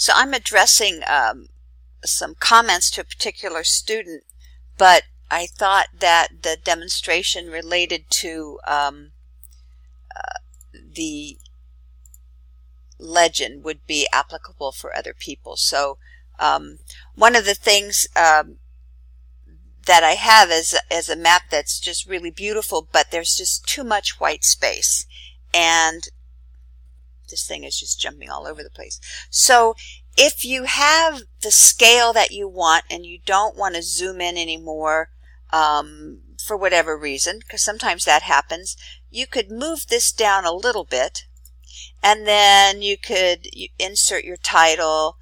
So I'm addressing some comments to a particular student, but I thought that the demonstration related to the legend would be applicable for other people. So one of the things that I have is a map that's just really beautiful, but there's just too much white space, and this thing is just jumping all over the place. So if you have the scale that you want and you don't want to zoom in anymore for whatever reason, because sometimes that happens, you could move this down a little bit, and then you could insert your title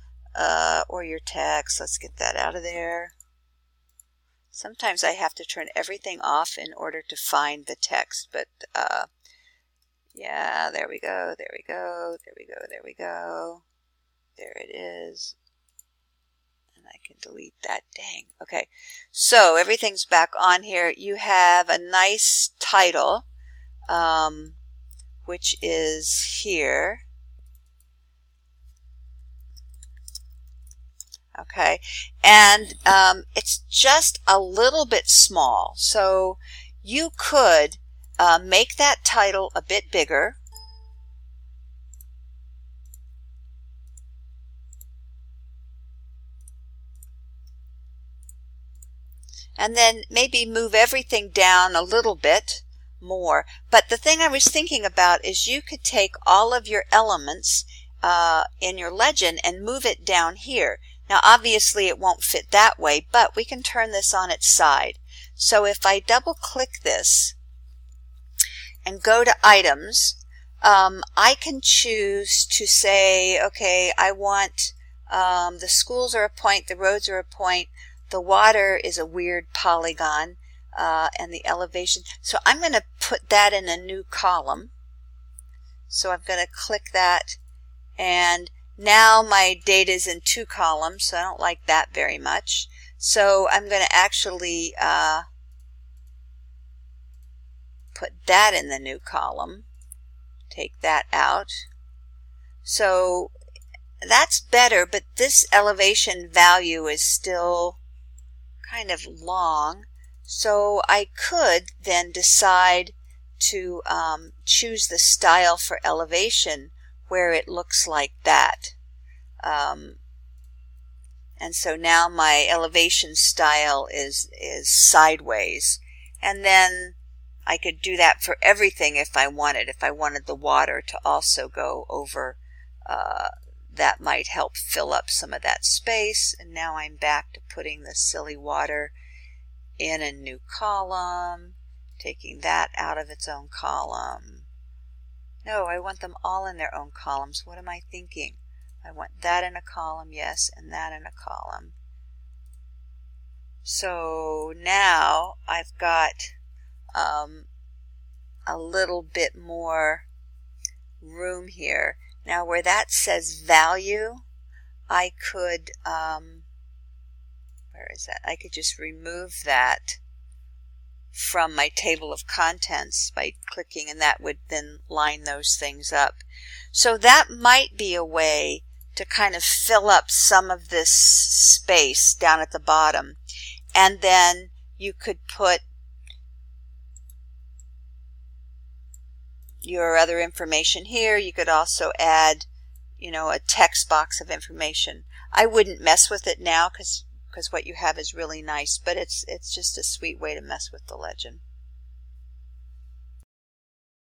or your text. Let's get that out of there. Sometimes I have to turn everything off in order to find the text, but yeah, there we go, there we go, there we go, there we go. There it is. And I can delete that. Dang. Okay, so everything's back on here. You have a nice title, which is here. Okay, and it's just a little bit small, so you could make that title a bit bigger. And then maybe move everything down a little bit more. But the thing I was thinking about is you could take all of your elements in your legend and move it down here. Now obviously it won't fit that way, but we can turn this on its side. So if I double click this and go to items, I can choose to say, okay, I want the schools are a point, the roads are a point, the water is a weird polygon, and the elevation. So I'm going to put that in a new column. So I'm going to click that, and now my data is in 2 columns, so I don't like that very much. So I'm going to actually put that in the new column. Take that out. So that's better, but this elevation value is still kind of long. So I could then decide to choose the style for elevation where it looks like that. And so now my elevation style is sideways. And then I could do that for everything if I wanted. If I wanted the water to also go over, that might help fill up some of that space. And now I'm back to putting the silly water in a new column, taking that out of its own column. No, I want them all in their own columns. What am I thinking? I want that in a column, yes, and that in a column. So now I've got a little bit more room here. Now where that says value, I could, where is that? I could just remove that from my table of contents by clicking, and that would then line those things up. So that might be a way to kind of fill up some of this space down at the bottom. And then you could put your other information here. You could also add, a text box of information. I wouldn't mess with it now because what you have is really nice, but it's just a sweet way to mess with the legend.